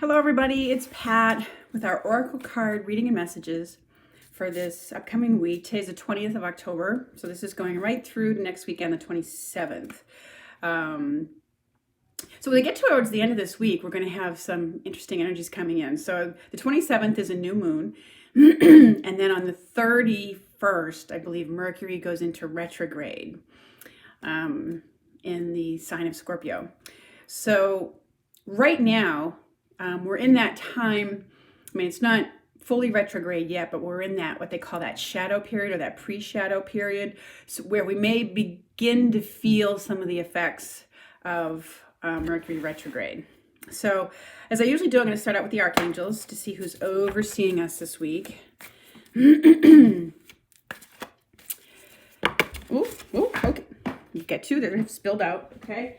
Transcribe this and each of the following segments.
Hello everybody, it's Pat with our Oracle card reading and messages for this upcoming week. Today's the 20th of October, so this is going right through to next weekend, the 27th. So when we get towards the end of this week, we're going to have some interesting energies coming in. So the 27th is a new moon, and then on the 31st, I believe Mercury goes into retrograde in the sign of Scorpio. So right now, we're in that time. I mean, it's not fully retrograde yet, but we're in that, what they call that shadow period or that pre-shadow period, so where we may begin to feel some of the effects of Mercury retrograde. So as I usually do, I'm going to start out with the archangels to see who's overseeing us this week. Ooh, okay. You get two that have spilled out, okay?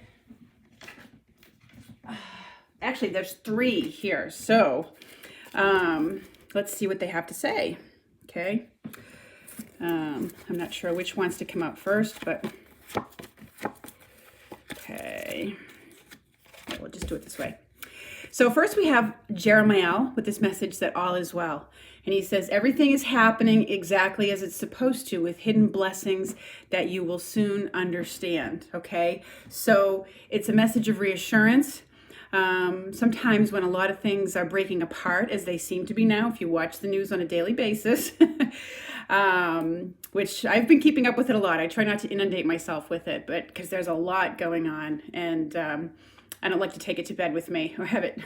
Actually, there's three here, so let's see what they have to say, okay? I'm not sure which wants to come out first, but okay. We'll just do it this way. So first we have Jeremiah with this message that all is well. And he says, everything is happening exactly as it's supposed to, with hidden blessings that you will soon understand, okay? So it's a message of reassurance. Sometimes when a lot of things are breaking apart, as they seem to be now, if you watch the news on a daily basis, which I've been keeping up with it a lot. I try not to inundate myself with it, but because there's a lot going on, and I don't like to take it to bed with me or have it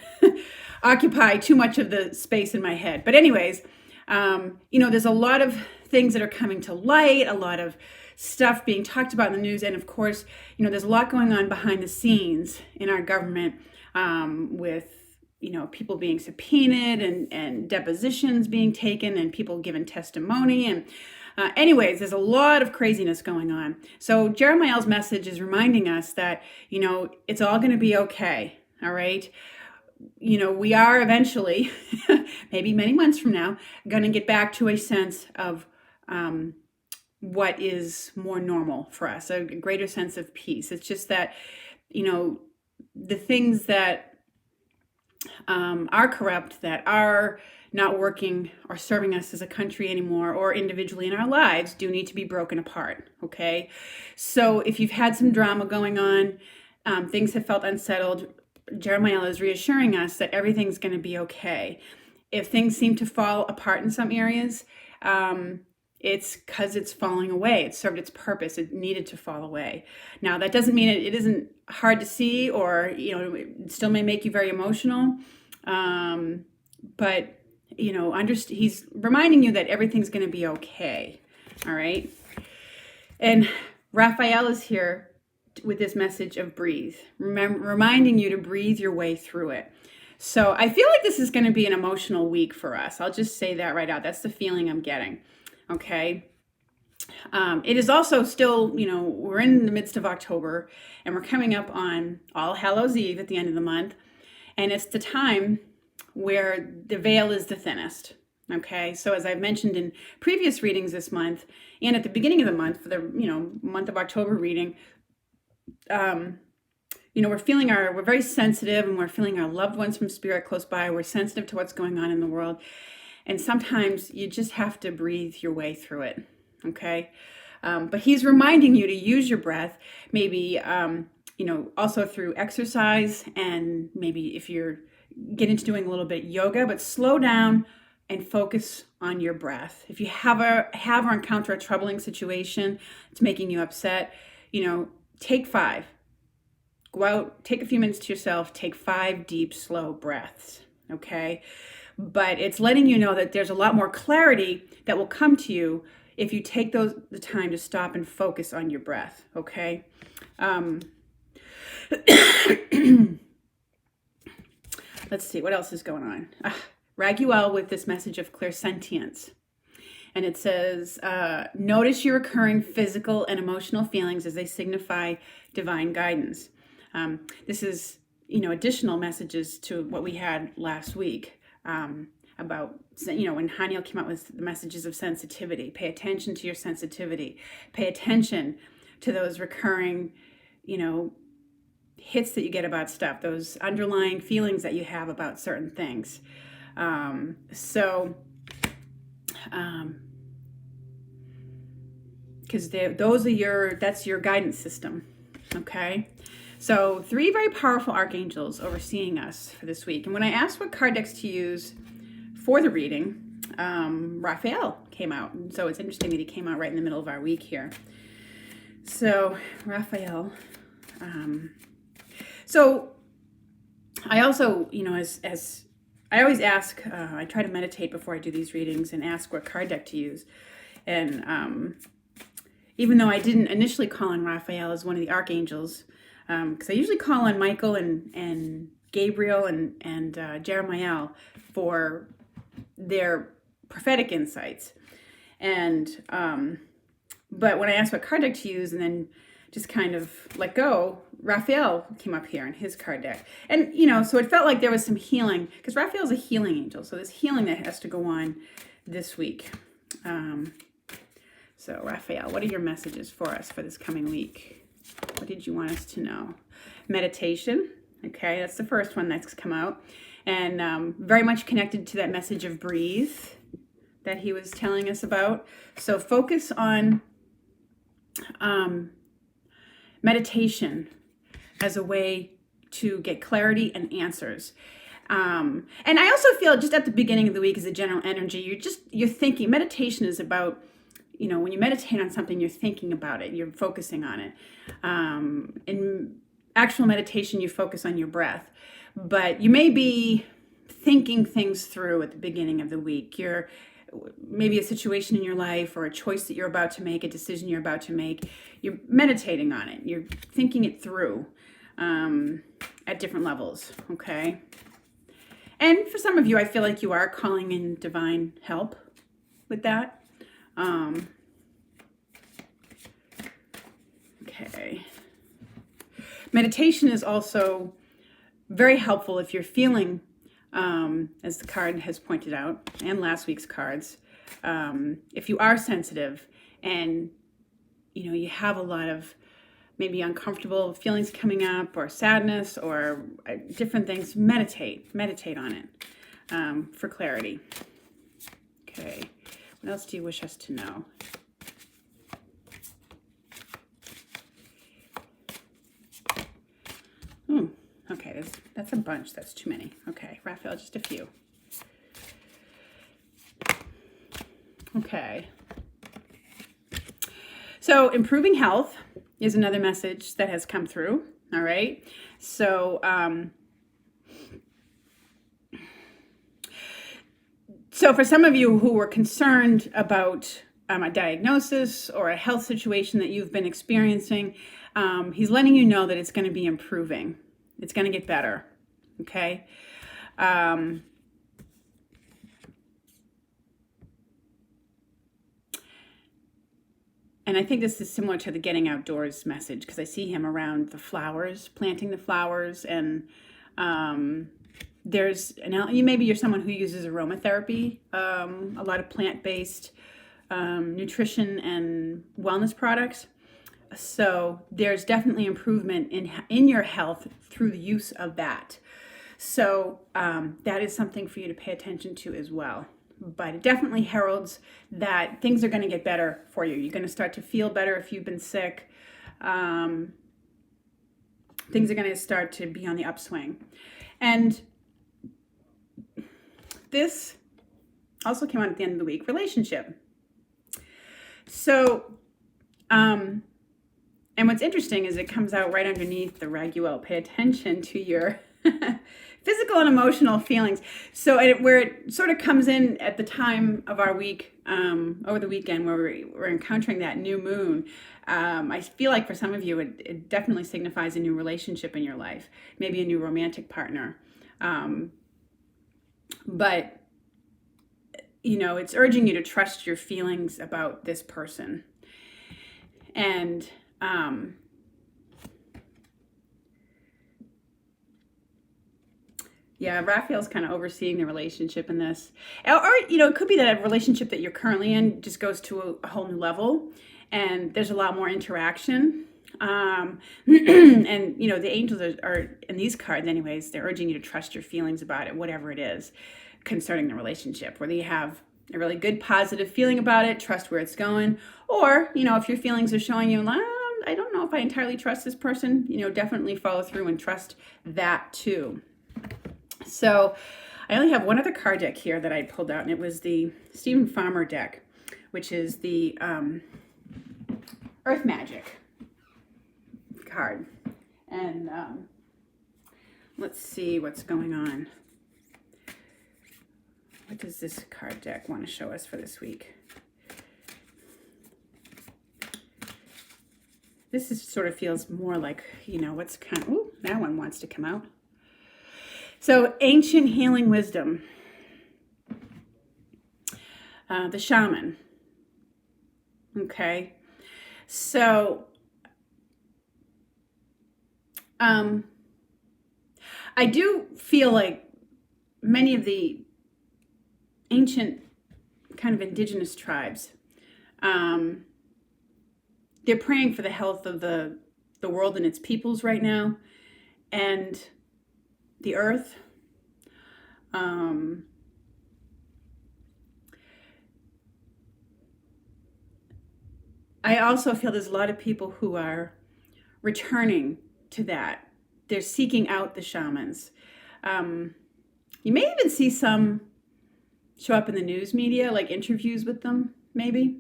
occupy too much of the space in my head. But anyways, there's a lot of things that are coming to light, a lot of stuff being talked about in the news, and of course, there's a lot going on behind the scenes in our government. With people being subpoenaed and depositions being taken and people giving testimony. And anyways, there's a lot of craziness going on. So Jeremiah's message is reminding us that, it's all going to be okay. All right. We are eventually, maybe many months from now, going to get back to a sense of what is more normal for us, a greater sense of peace. It's just that, the things that are corrupt, that are not working or serving us as a country anymore or individually in our lives, do need to be broken apart, okay? So if you've had some drama going on, things have felt unsettled, Jeremiah is reassuring us that everything's going to be okay. If things seem to fall apart in some areas, it's because it's falling away. It served its purpose. It needed to fall away. Now, that doesn't mean it isn't hard to see, or, it still may make you very emotional. But, he's reminding you that everything's going to be okay. All right. And Raphael is here with this message of breathe, reminding you to breathe your way through it. So I feel like this is going to be an emotional week for us. I'll just say that right out. That's the feeling I'm getting. Okay. It is also still, we're in the midst of October, and we're coming up on All Hallows Eve at the end of the month. And it's the time where the veil is the thinnest. Okay. So as I've mentioned in previous readings this month and at the beginning of the month for the, month of October reading, we're very sensitive, and we're feeling our loved ones from spirit close by. We're sensitive to what's going on in the world. And sometimes you just have to breathe your way through it, okay? But he's reminding you to use your breath, maybe, also through exercise, and maybe if you're getting into doing a little bit of yoga, but slow down and focus on your breath. If you have or encounter a troubling situation, it's making you upset, take 5. Go out, take a few minutes to yourself, take 5 deep, slow breaths, okay? But it's letting you know that there's a lot more clarity that will come to you if you take the time to stop and focus on your breath, okay? Let's see, what else is going on? Raguel with this message of clairsentience. And it says, notice your recurring physical and emotional feelings as they signify divine guidance. This is, additional messages to what we had last week. About, when Haniel came out with the messages of sensitivity. Pay attention to your sensitivity. Pay attention to those recurring, hits that you get about stuff, those underlying feelings that you have about certain things. Because that's your guidance system, okay? So 3 very powerful archangels overseeing us for this week. And when I asked what card decks to use for the reading, Raphael came out. And so it's interesting that he came out right in the middle of our week here. So Raphael, so I also, as I always ask, I try to meditate before I do these readings and ask what card deck to use. And even though I didn't initially call on Raphael as one of the archangels, because I usually call on Michael and Gabriel and Jeremiah for their prophetic insights. And but when I asked what card deck to use and then just kind of let go, Raphael came up here in his card deck. And, so it felt like there was some healing, because Raphael's a healing angel. So there's healing that has to go on this week. So Raphael, what are your messages for us for this coming week? What did you want us to know? Meditation. Okay, that's the first one that's come out. And very much connected to that message of breathe that he was telling us about. So focus on meditation as a way to get clarity and answers. And I also feel just at the beginning of the week as a general energy, you're thinking, meditation is about, when you meditate on something, you're thinking about it, you're focusing on it. In actual meditation, you focus on your breath, but you may be thinking things through at the beginning of the week. You're maybe a situation in your life or a choice that you're about to make, a decision you're about to make. You're meditating on it. You're thinking it through at different levels, okay? And for some of you, I feel like you are calling in divine help with that. Okay. Meditation is also very helpful if you're feeling, as the card has pointed out, and last week's cards, if you are sensitive and, you have a lot of maybe uncomfortable feelings coming up or sadness or different things, meditate on it for clarity. Okay. What else do you wish us to know? Okay, that's a bunch. That's too many. Okay, Raphael, just a few. Okay. So improving health is another message that has come through. All right. So, so for some of you who were concerned about a diagnosis or a health situation that you've been experiencing, he's letting you know that it's going to be improving. It's going to get better, okay? And I think this is similar to the getting outdoors message, because I see him around the flowers, planting the flowers, and maybe you're someone who uses aromatherapy, a lot of plant-based nutrition and wellness products. So there's definitely improvement in your health through the use of that. So that is something for you to pay attention to as well. But it definitely heralds that things are going to get better for you. You're going to start to feel better if you've been sick. Things are going to start to be on the upswing. And this also came out at the end of the week, relationship. So, and what's interesting is it comes out right underneath the Raguel. Pay attention to your physical and emotional feelings. So where it sort of comes in at the time of our week, over the weekend, where we're encountering that new moon, I feel like for some of you, it definitely signifies a new relationship in your life, maybe a new romantic partner. But, it's urging you to trust your feelings about this person. And Raphael's kind of overseeing the relationship in this. Or, it could be that a relationship that you're currently in just goes to a whole new level and there's a lot more interaction. And the angels are in these cards anyways, they're urging you to trust your feelings about it, whatever it is concerning the relationship, whether you have a really good positive feeling about it, trust where it's going, or if your feelings are showing you, I don't know if I entirely trust this person, definitely follow through and trust that too. So I only have one other card deck here that I pulled out, and it was the Stephen Farmer deck, which is the Earth Magic card. And let's see what's going on. What does this card deck want to show us for this week? This sort of feels more like, what's kind of, ooh, that one wants to come out. So, ancient healing wisdom. The shaman. Okay. So, I do feel like many of the ancient kind of indigenous tribes, they're praying for the health of the world and its peoples right now, and the earth. I also feel there's a lot of people who are returning to that. They're seeking out the shamans. You may even see some show up in the news media, like interviews with them, maybe.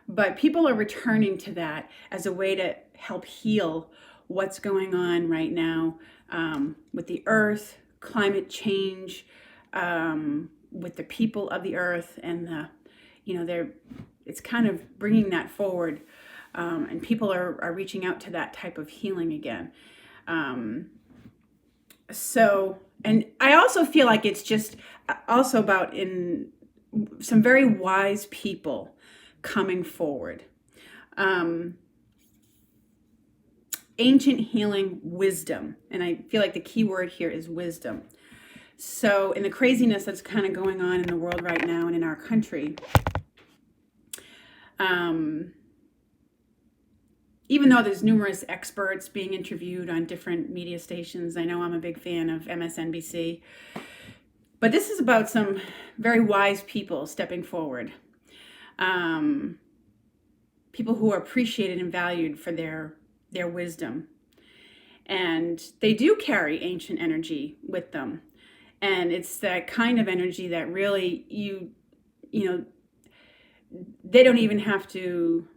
But people are returning to that as a way to help heal what's going on right now with the earth, climate change, with the people of the earth, and it's kind of bringing that forward, and people are reaching out to that type of healing again. And I also feel like it's just also about in some very wise people coming forward. Ancient healing wisdom. And I feel like the key word here is wisdom. So in the craziness that's kind of going on in the world right now and in our country, even though there's numerous experts being interviewed on different media stations, I know I'm a big fan of MSNBC, but this is about some very wise people stepping forward. People who are appreciated and valued for their wisdom. And they do carry ancient energy with them. And it's that kind of energy that really they don't even have to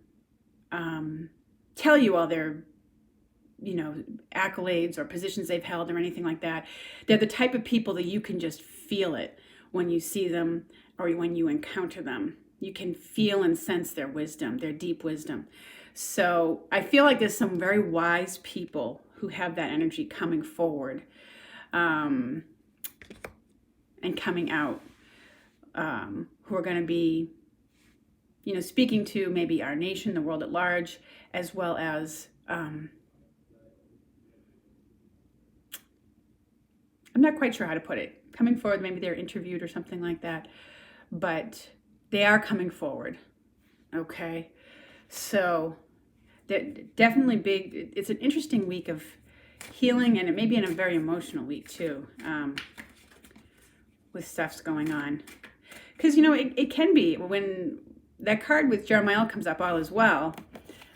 tell you all their accolades or positions they've held or anything like that. They're the type of people that you can just feel it when you see them or when you encounter them. You can feel and sense their wisdom, their deep wisdom. So I feel like there's some very wise people who have that energy coming forward and coming out, who are going to be, speaking to maybe our nation, the world at large, as well as, I'm not quite sure how to put it. Coming forward, maybe they're interviewed or something like that, but they are coming forward. Okay. So they're definitely big. It's an interesting week of healing, and it may be in a very emotional week too, with stuff's going on. Because, it can be when that card with Jeremiah comes up, all is well.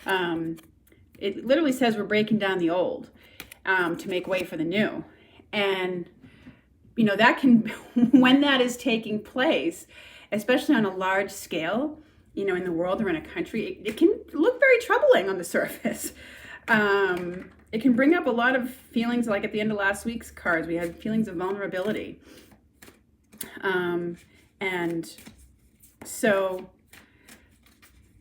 It literally says we're breaking down the old to make way for the new. And, that can, when that is taking place, especially on a large scale, in the world or in a country, it can look very troubling on the surface. It can bring up a lot of feelings, like at the end of last week's cards, we had feelings of vulnerability. And so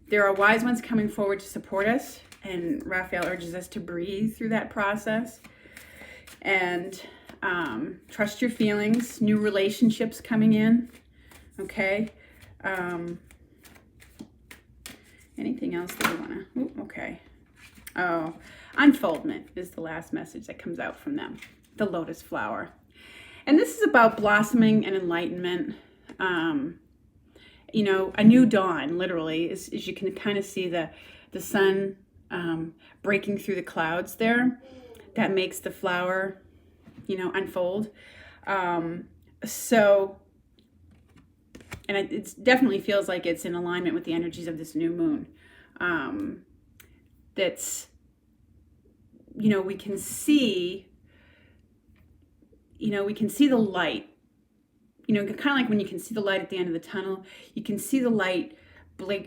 there are wise ones coming forward to support us, and Raphael urges us to breathe through that process and trust your feelings, new relationships coming in, okay? Anything else that you want to, okay. Oh, unfoldment is the last message that comes out from them, the Lotus Flower. And this is about blossoming and enlightenment. A new dawn, literally, as you can kind of see the sun breaking through the clouds there that makes the flower, unfold. So, and it definitely feels like it's in alignment with the energies of this new moon. That's, we can see, the light, kind of like when you can see the light at the end of the tunnel, you can see the light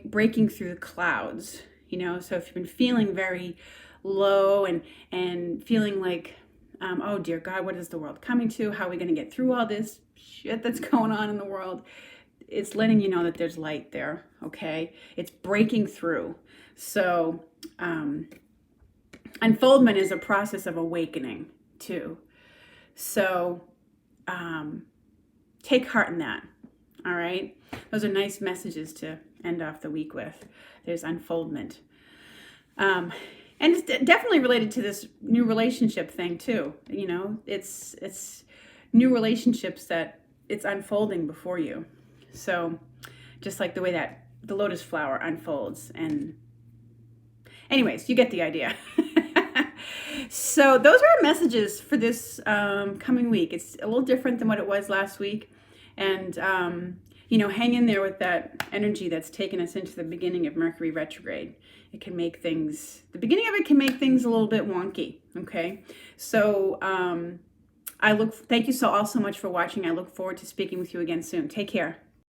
breaking through the clouds, so if you've been feeling very low and feeling like, oh dear God, what is the world coming to? How are we going to get through all this shit that's going on in the world? It's letting you know that there's light there, okay? It's breaking through. So unfoldment is a process of awakening too. So take heart in that, all right? Those are nice messages to end off the week with. There's unfoldment. And it's definitely related to this new relationship thing too. It's new relationships that it's unfolding before you. So just like the way that the lotus flower unfolds. And anyways, you get the idea. So those are our messages for this coming week. It's a little different than what it was last week. And, hang in there with that energy that's taken us into the beginning of Mercury retrograde. It can make things, the beginning of it can make things a little bit wonky, okay? So thank you all so much for watching. I look forward to speaking with you again soon. Take care.